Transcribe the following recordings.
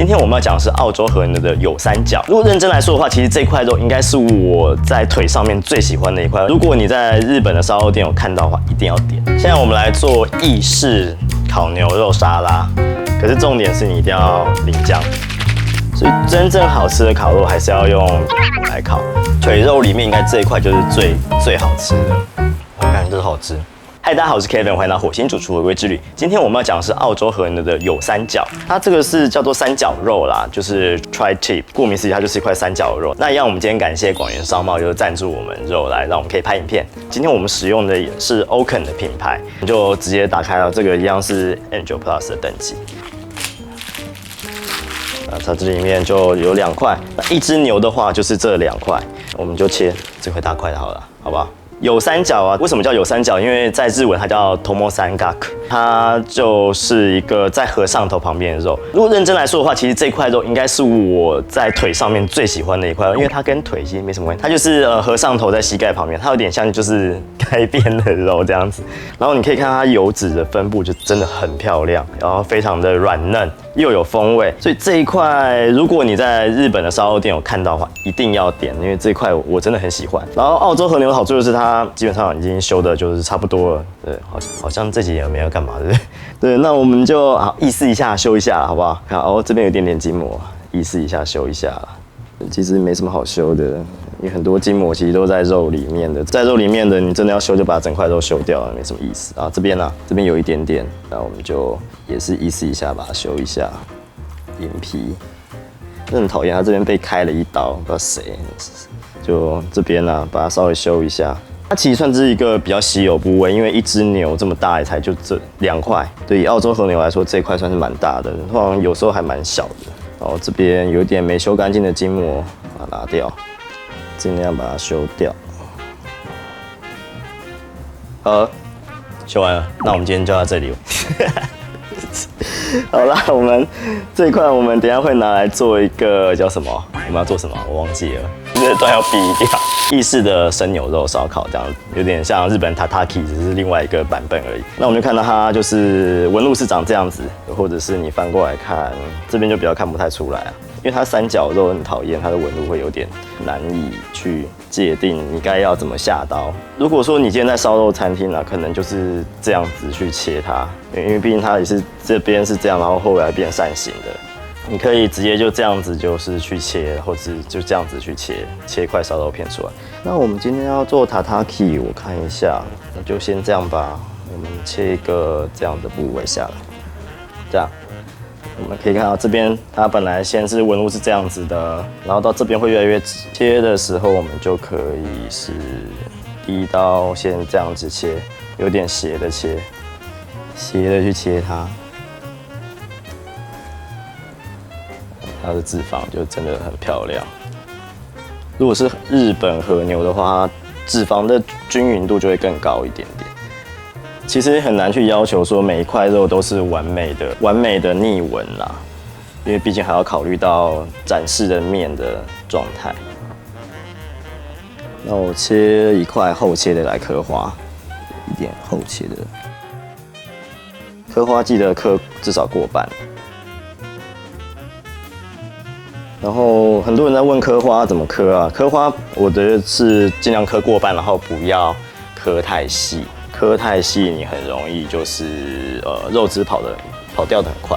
今天我们要讲的是澳洲和牛的友三角。如果认真来说的话，其实这块肉应该是我在腿上面最喜欢的一块。如果你在日本的烧肉店有看到的话，一定要点。现在我们来做意式烤牛肉沙拉，可是重点是你一定要淋酱。所以真正好吃的烤肉还是要用来烤。腿肉里面应该这一块就是最好吃的，我感觉这好吃。嗨，大家好，我是 Kevin， 欢迎到火星主厨回归之旅。今天我们要讲的是澳洲和牛的友三角，它这个是叫做三角肉啦，就是 tri-tip， 顾名思义，它就是一块三角肉。那一样，我们今天感谢广元商贸，就是赞助我们肉来，让我们可以拍影片。今天我们使用的也是 Oaken 的品牌，你就直接打开了，这个一样是 Angel Plus 的等级。它这里面就有2块，那一只牛的话就是这2块，我们就切这块大块的好了，好不好？友三角啊，为什么叫友三角？因为在日文它叫 Tomosan-gaku， 它就是一个在和尚头旁边的肉。如果认真来说的话，其实这块肉应该是我在腿上面最喜欢的一块，因为它跟腿其实没什么关系，它就是和尚头在膝盖旁边，它有点像就是该边的肉这样子。然后你可以看它油脂的分布就真的很漂亮，然后非常的软嫩又有风味，所以这一块如果你在日本的烧肉店有看到的话，一定要点，因为这一块我真的很喜欢。然后澳洲和牛的好处就是它基本上已经修的就是差不多了，对，好像这集也没有干嘛，对不对？对，那我们就好意思一下修一下，好不好？看哦，这边有一点点筋膜，意思一下修一下。其实没什么好修的，因为很多筋膜其实都在肉里面的，在肉里面的你真的要修就把整块肉修掉了，没什么意思啊。这边呢，这边有一点点，那我们就也是意思一下把它修一下。眼皮，真的很讨厌，它这边被开了一刀，不知道谁。就这边呢，把它稍微修一下。它其实算是一个比较稀有部位，因为一只牛这么大也才就这2块，对以澳洲和牛来说，这一块算是蛮大的，通常有时候还蛮小的。然后这边有点没修干净的筋膜，把它拿掉，尽量把它修掉。好，修完了，那我们今天就到这里。好啦，我们这一块我们等一下会拿来做一个叫什么？我们要做什么？我忘记了，这段要避掉。意式的生牛肉烧烤，这样有点像日本 tataki， 只是另外一个版本而已。那我们就看到它就是纹路是长这样子，或者是你翻过来看，这边就比较看不太出来啊，因为它三角肉很讨厌，它的纹路会有点难以去界定你该要怎么下刀。如果说你今天在烧肉餐厅啊，可能就是这样子去切它，因为毕竟它也是这边是这样，然后后来变扇形的。你可以直接就这样子就是去切，或者就这样子去切一块烧肉片出来。那我们今天要做 tataki， 我看一下，那就先这样吧。我们切一个这样的部位下来，这样。我们可以看到这边，它本来先是纹路是这样子的，然后到这边会越来越直。切的时候，我们就可以是第一刀先这样子切，有点斜的切，斜的去切它。它的脂肪就真的很漂亮。如果是日本和牛的话，脂肪的均匀度就会更高一点点。其实很难去要求说每一块肉都是完美的逆纹啦，因为毕竟还要考虑到展示的面的状态。那我切一块厚切的来刻花，一点厚切的，刻花记得刻至少过半。然后很多人在问刻花怎么刻啊？刻花我的是尽量刻过半，然后不要刻太细。刻太细你很容易就是肉汁跑掉的很快。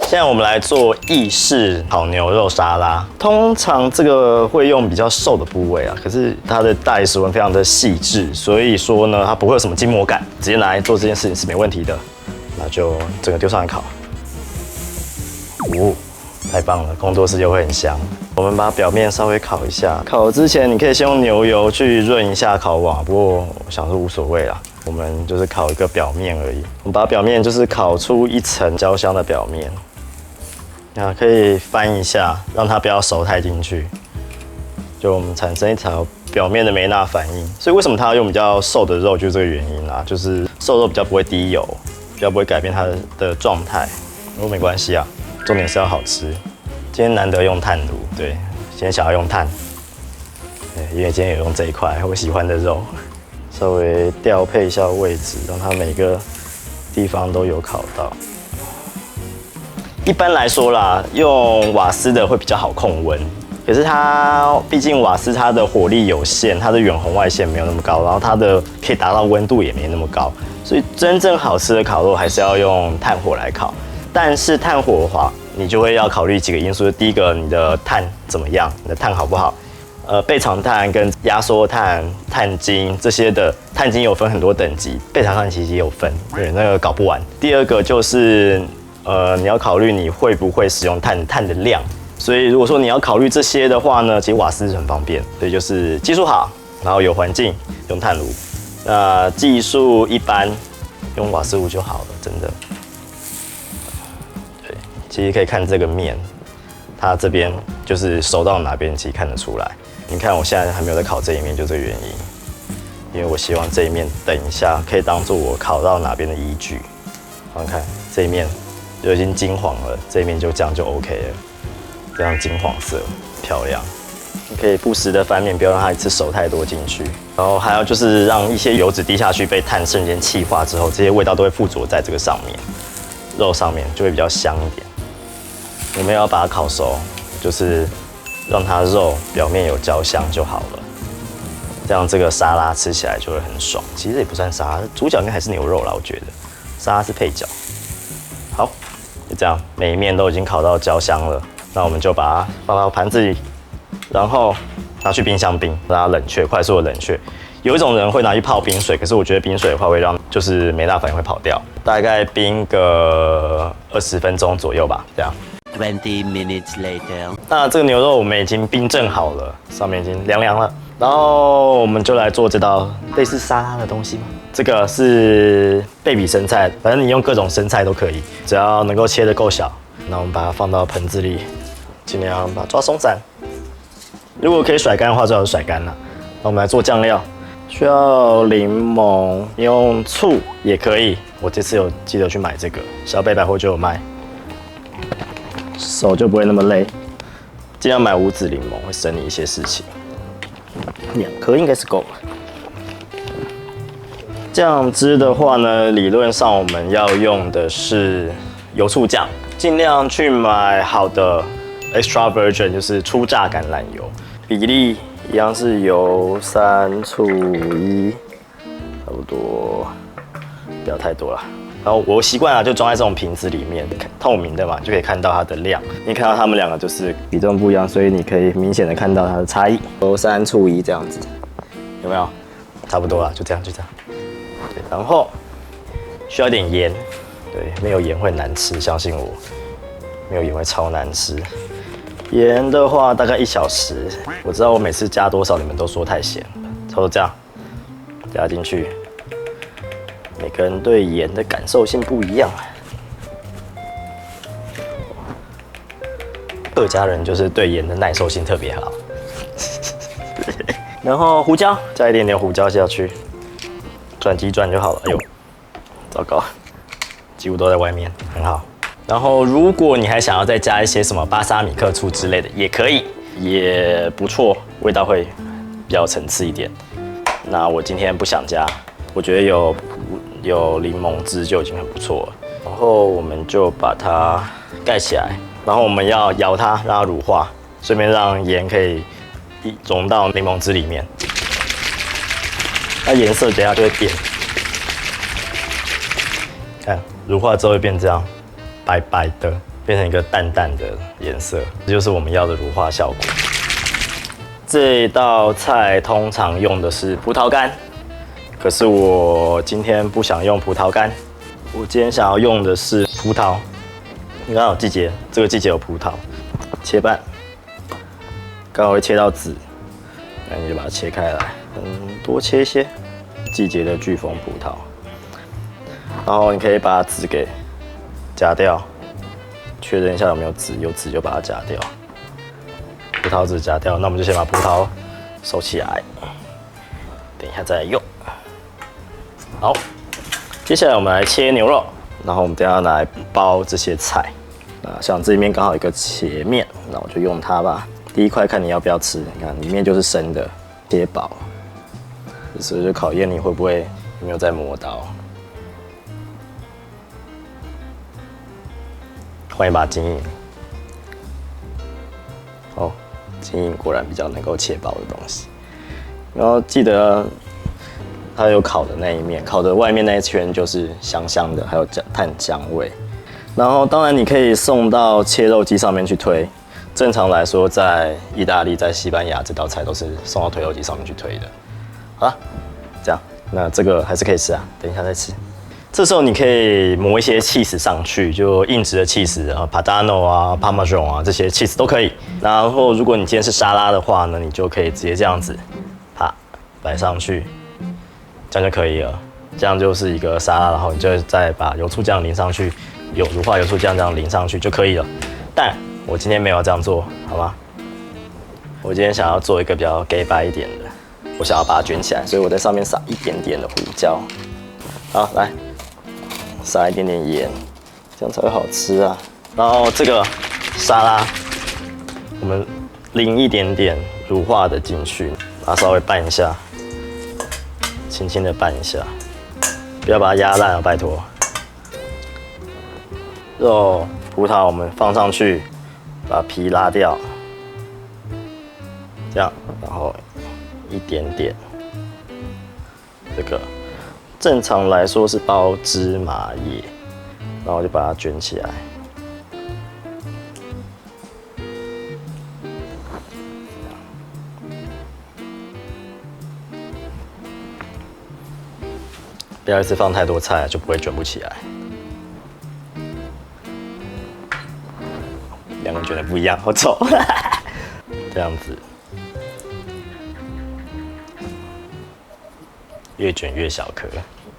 现在我们来做意式烤牛肉沙拉。通常这个会用比较瘦的部位啊，可是它的大理石纹非常的细致，所以说呢，它不会有什么筋膜感，直接拿来做这件事情是没问题的。那就整个丢上来烤。太棒了，工作室就会很香。我们把表面稍微烤一下，烤之前你可以先用牛油去润一下烤网，不过我想是无所谓啦。我们就是烤一个表面而已。我们把表面就是烤出一层焦香的表面。那可以翻一下，让它不要熟太进去，就我们产生一条表面的梅纳反应。所以为什么它要用比较瘦的肉，就是这个原因啦，就是瘦肉比较不会滴油，比较不会改变它的状态。不过没关系啊，重点是要好吃。今天难得用炭炉，对，今天想要用炭，对，因为今天有用这一块我喜欢的肉。稍微调配一下位置，让它每个地方都有烤到。一般来说啦，用瓦斯的会比较好控温，可是它毕竟瓦斯它的火力有限，它的远红外线没有那么高，然后它的可以达到温度也没那么高，所以真正好吃的烤肉还是要用炭火来烤。但是炭火的话，你就会要考虑几个因素，第一个你的炭怎么样，你的炭好不好？备长炭跟压缩炭、炭精这些的炭精有分很多等级，备长炭其实也有分，对，那个搞不完。第二个就是你要考虑你会不会使用炭的量。所以如果说你要考虑这些的话呢，其实瓦斯是很方便，所以就是技术好，然后有环境用炭炉，那技术一般用瓦斯炉就好了，真的。对，其实可以看这个面，它这边就是熟到哪边，其实看得出来。你看我现在还没有在烤这一面，就这个原因，因为我希望这一面等一下可以当做我烤到哪边的依据。好，你看这一面就已经金黄了，这一面就这样就 OK 了。这样金黄色漂亮，你可以不时的翻面，不要让它一次熟太多进去。然后还有就是让一些油脂滴下去，被炭瞬间气化之后，这些味道都会附着在这个上面，肉上面就会比较香一点。我们要把它烤熟，就是让它肉表面有焦香就好了。这样这个沙拉吃起来就会很爽。其实也不算沙拉，主角应该还是牛肉啦，我觉得沙拉是配角。好，就这样，每一面都已经烤到焦香了。那我们就把它放到盘子里，然后拿去冰箱冰，让它冷却，快速的冷却。有一种人会拿去泡冰水，可是我觉得冰水的话会让就是梅纳反应会跑掉，大概冰个20分钟左右吧，这样。20 minutes later， 那这个牛肉我们已经冰镇好了，上面已经凉凉了，然后我们就来做这道类似沙拉的东西嘛。这个是贝比生菜，反正你用各种生菜都可以，只要能够切得够小。那我们把它放到盆子里。尽量把它抓松散，如果可以甩干的话，最好是甩干了。那我们来做酱料，需要柠檬，用醋也可以。我这次有记得去买这个，小北百货就有卖，手就不会那么累。尽量买无籽柠檬，会省你一些事情。2颗应该是够了。酱汁的话呢，理论上我们要用的是油醋酱，尽量去买好的。Extra virgin 就是初榨橄榄油，比例一样是油3醋1，差不多，不要太多了。然后我习惯了就装在这种瓶子里面，透明的嘛，就可以看到它的量。你看到它们两个就是比重不一样，所以你可以明显的看到它的差异。油3醋1这样子，有没有？差不多了，就这样，就这样。对，然后需要一点盐，对，没有盐会难吃，相信我，没有盐会超难吃。盐的话大概1小时，我知道我每次加多少，你们都说太咸，差不多这样加进去。每个人对盐的感受性不一样，客家人就是对盐的耐受性特别好。然后胡椒，加一点点胡椒下去，转几转就好了。哎呦，糟糕，几乎都在外面，很好。然后，如果你还想要再加一些什么巴萨米克醋之类的，也可以，也不错，味道会比较有层次一点。那我今天不想加，我觉得有柠檬汁就已经很不错了。然后我们就把它盖起来，然后我们要摇它，让它乳化，顺便让盐可以融到柠檬汁里面。它颜色等一下就会变，看乳化之后会变这样。白白的，变成一个淡淡的颜色，这就是我们要的乳化效果。这道菜通常用的是葡萄干，可是我今天不想用葡萄干，我今天想要用的是葡萄。你刚好有季节，这个季节有葡萄，切半，刚好会切到籽，那你就把它切开来，多切一些季节的巨峰葡萄，然后你可以把籽给夹掉，确认一下有没有籽，有籽就把它夹掉。葡萄籽夹掉，那我们就先把葡萄收起来，等一下再来用。好，接下来我们来切牛肉，然后我们等一下拿来包这些菜。像这里面刚好有一个切面，那我就用它吧。第一块看你要不要吃，你看里面就是生的，切薄，所以就考验你会不会有没有在磨刀。换一把金银。哦，金银果然比较能够切薄的东西。然后记得它有烤的那一面，烤的外面那一圈就是香香的，还有炭香味。然后当然你可以送到切肉机上面去推。正常来说，在意大利、在西班牙这道菜都是送到推肉机上面去推的。好了，这样，那这个还是可以吃啊，等一下再吃。这时候你可以抹一些 cheese 上去，就硬质的 cheese 啊 ，Padano 啊、Parmesan 啊这些 cheese 都可以。然后如果你今天是沙拉的话呢，你就可以直接这样子，啪摆上去，这样就可以了。这样就是一个沙拉，然后你就再把油醋酱淋上去，乳化油醋酱这样淋上去就可以了。但我今天没有这样做，好吗？我今天想要做一个比较 gay 白一点的，我想要把它卷起来，所以我在上面撒一点点的胡椒。好，来撒一点点盐，这样才会好吃啊。然后这个沙拉，我们淋一点点乳化的进去，把它稍微拌一下，轻轻的拌一下，不要把它压烂啊，拜托。肉、葡萄我们放上去。把皮拉掉，这样，然后一点点，这个正常来说是包芝麻叶，然后就把它卷起来，不要一次放太多菜，就不会卷不起来。两个人觉得不一样，好丑。这样子，越卷越小颗。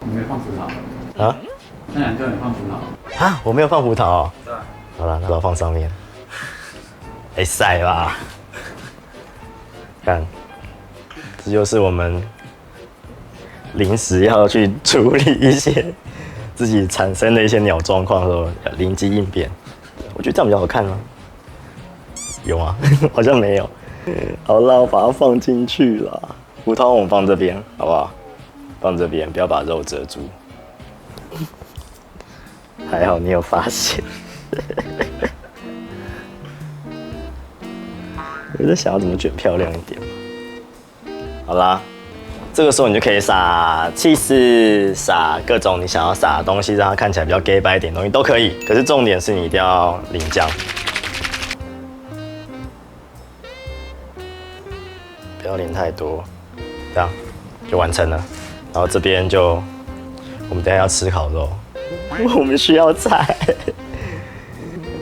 你没放葡萄啊？那两个你放葡萄啊？我没有放葡萄哦。好了，那我放上面。哎，晒吧。看，这就是我们临时要去处理一些自己产生的一些鸟状况的时候，灵机应变。我觉得这样比较好看啊。有吗？好像没有。好了，我把它放进去了。葡萄我们放这边，好不好？放这边，不要把肉遮住。还好你有发现。我在想要怎么卷漂亮一点。好啦，这个时候你就可以撒cheese，撒各种你想要撒的东西，让它看起来比较 gay 白一点的东西都可以。可是重点是你一定要淋酱。不要淋太多，这样就完成了。然后这边就，我们等一下要吃烤肉，我们需要菜，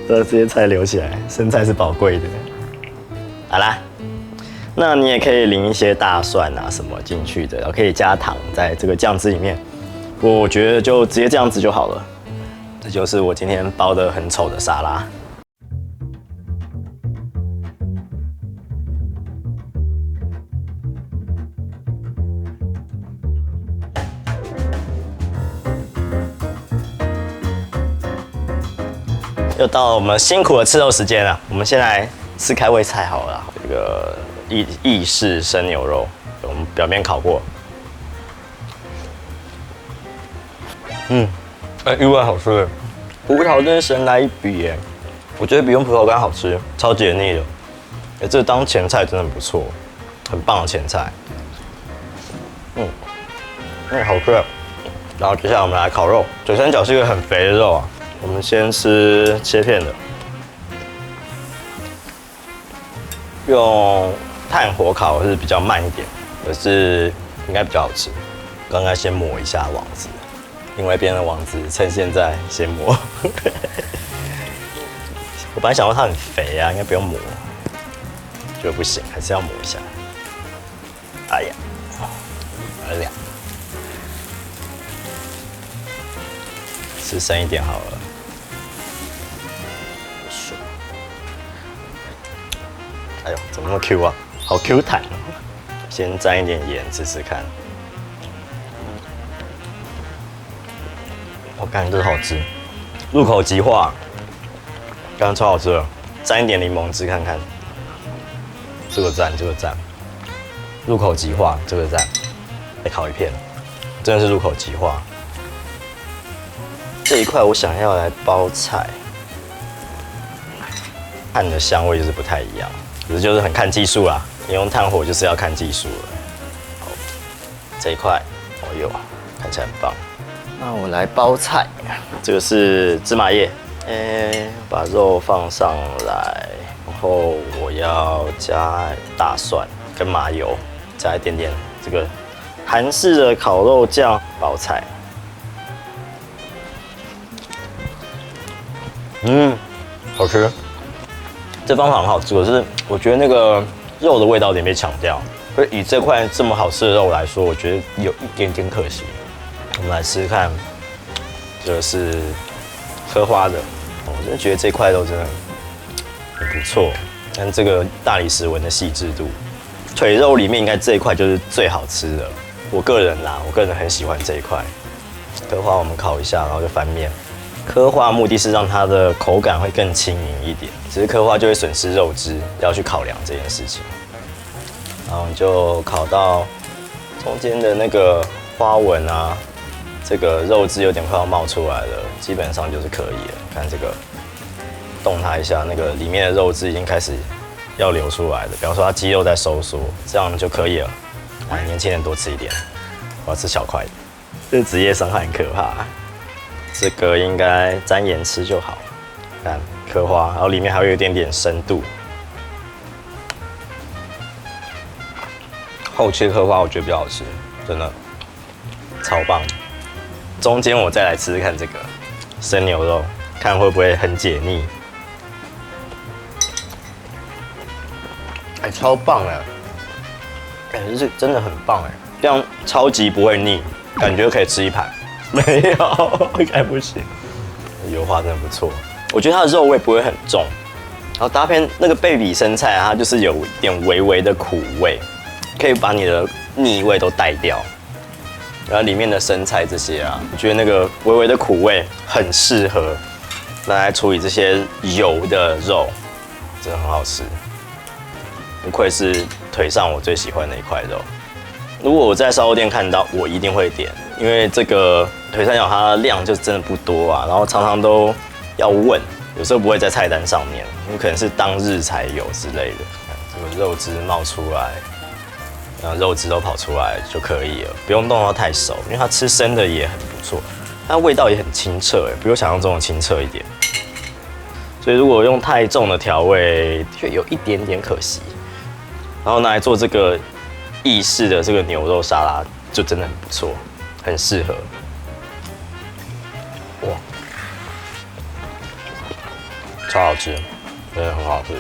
这些菜留起来，生菜是宝贵的。好啦，那你也可以淋一些大蒜啊什么进去的，然后可以加糖在这个酱汁里面。我觉得就直接这样子就好了。这就是我今天包的很丑的沙拉。又到了我们辛苦的吃肉时间了，我们先来吃开胃菜好了。这个意式生牛肉，我们表面烤过，意外好吃。葡萄真是神来一笔耶，我觉得比用葡萄干好吃，超解腻的。这当前菜真的很不错，很棒的前菜。好吃。然后接下来我们来烤肉，水三角是一个很肥的肉啊。我们先吃切片的，用炭火烤是比较慢一点，可是应该比较好吃。刚刚先抹一下网子，另外一边的网子趁现在先抹。我本来想说它很肥啊，应该不用抹，觉得不行，还是要抹一下。哎呀，吃深一点好了。哎呦，怎么那么 Q 啊？好 Q 弹哦！先沾一点盐试试看。我感觉这个好吃，入口即化，刚刚超好吃了。沾一点柠檬汁看看，这个赞，入口即化，这个赞。再烤一片，真的是入口即化。这一块我想要来包菜，炭的香味就是不太一样，可是就是很看技术啦。你用炭火就是要看技术了。好，这一块，哦哟，看起来很棒。那我来包菜，这个是芝麻叶，把肉放上来，然后我要加大蒜跟麻油，加一点点这个韩式的烤肉酱包菜。好吃。这方法很好吃，可是我觉得那个肉的味道有点被抢掉。所以以这块这么好吃的肉来说，我觉得有一点点可惜。我们来试试看，这个是刻花的，我真的觉得这块肉真的很不错。但这个大理石纹的细致度，腿肉里面应该这一块就是最好吃的。我个人很喜欢这一块。刻花我们烤一下，然后就翻面。刻花目的是让它的口感会更轻盈一点，只是刻花就会损失肉汁，要去考量这件事情。然后你就烤到中间的那个花纹啊，这个肉汁有点快要冒出来了，基本上就是可以了。看这个，动它一下，那个里面的肉汁已经开始要流出来了，比方说它肌肉在收缩，这样就可以了。来，年轻人多吃一点，我要吃小块的，这职业伤害很可怕。这个应该沾盐吃就好。看刻花，然后里面还会有一点点深度。后切刻花我觉得比较好吃，真的超棒。中间我再来吃吃看这个生牛肉，看会不会很解腻。超棒哎！这真的很棒哎，这样超级不会腻，感觉可以吃一盘。没有，应该不行。油花真的不错，我觉得它的肉味不会很重，然后搭配那个贝比生菜啊，它就是有一点微微的苦味，可以把你的腻味都带掉。然后里面的生菜这些啊，我觉得那个微微的苦味很适合拿来处理这些油的肉，真的很好吃。不愧是腿上我最喜欢的一块肉。如果我在烧肉店看到，我一定会点，因为这个腿三角它的量就真的不多啊，然后常常都要问，有时候不会在菜单上面，有可能是当日才有之类的。这个肉汁冒出来，然后肉汁都跑出来就可以了，不用弄到太熟，因为它吃生的也很不错，它味道也很清澈，比我想象中的清澈一点。所以如果用太重的调味，却有一点点可惜。然后拿来做这个意式的这个牛肉沙拉，就真的很不错，很适合。哇，超好吃，真的很好吃。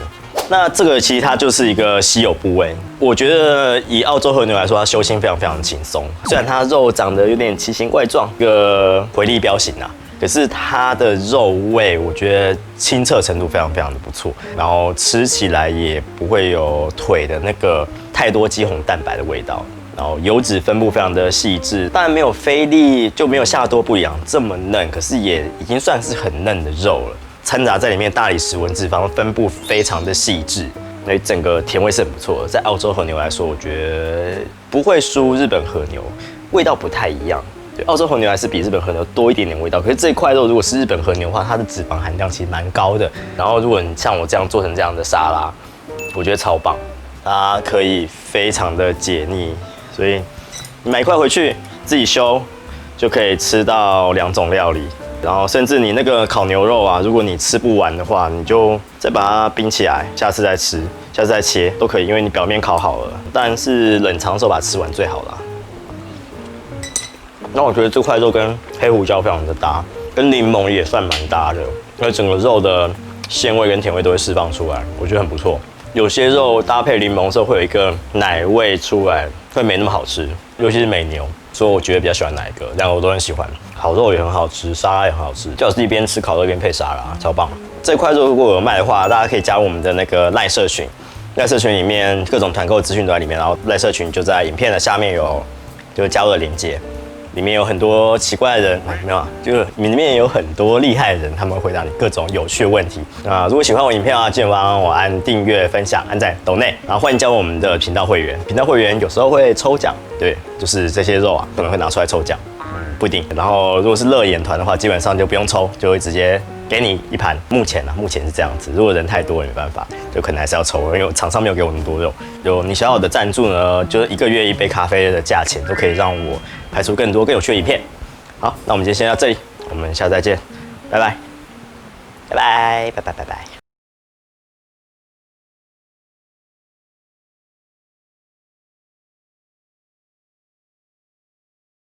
那这个其实它就是一个稀有部位，我觉得以澳洲和牛来说，它修心非常非常轻松。虽然它肉长得有点奇形怪状，一个回力镖型啊，可是它的肉味，我觉得清澈程度非常非常的不错，然后吃起来也不会有腿的那个太多肌红蛋白的味道，然后油脂分布非常的细致，当然没有菲力，就没有夏多布朗这么嫩，可是也已经算是很嫩的肉了。掺杂在里面大理石纹脂肪分布非常的细致，所以整个甜味是很不错的。在澳洲和牛来说，我觉得不会输日本和牛，味道不太一样。对，澳洲和牛还是比日本和牛多一点点味道，可是这一块肉如果是日本和牛的话，它的脂肪含量其实蛮高的。然后如果你像我这样做成这样的沙拉，我觉得超棒，它可以非常的解腻，所以你买一块回去自己修，就可以吃到2种料理。然后甚至你那个烤牛肉啊，如果你吃不完的话，你就再把它冰起来，下次再吃，下次再切都可以，因为你表面烤好了。但是冷藏的时候把它吃完最好啦。那我觉得这块肉跟黑胡椒非常的搭，跟柠檬也算蛮搭的，因为整个肉的鲜味跟甜味都会释放出来，我觉得很不错。有些肉搭配柠檬的时候会有一个奶味出来，会没那么好吃，尤其是美牛。所以我觉得比较喜欢哪一个，两个我都很喜欢。烤肉也很好吃，沙拉也很好吃，最好是一边吃烤肉一边配沙拉，超棒。这块肉如果有卖的话，大家可以加入我们的那个赖社群，赖社群里面各种团购资讯都在里面，然后赖社群就在影片的下面有就是加入的链接，里面有很多奇怪的人，没有啊，就是里面有很多厉害的人，他们会回答你各种有趣的问题。那如果喜欢我影片啊，记得帮我按订阅、分享、按赞、抖内，然后欢迎加入我们的频道会员。频道会员有时候会抽奖，对，就是这些肉啊，可能会拿出来抽奖，不一定。然后如果是热演团的话，基本上就不用抽，就会直接给你一盘。目前是这样子。如果人太多也没办法，就可能还是要抽，因为厂商没有给我那么多肉。有你小小的赞助呢，就是1个月1杯咖啡的价钱，都可以让我拍出更多更有趣的影片。好，那我们今天先到这里，我们下次再见，拜拜，拜拜，拜拜，拜拜。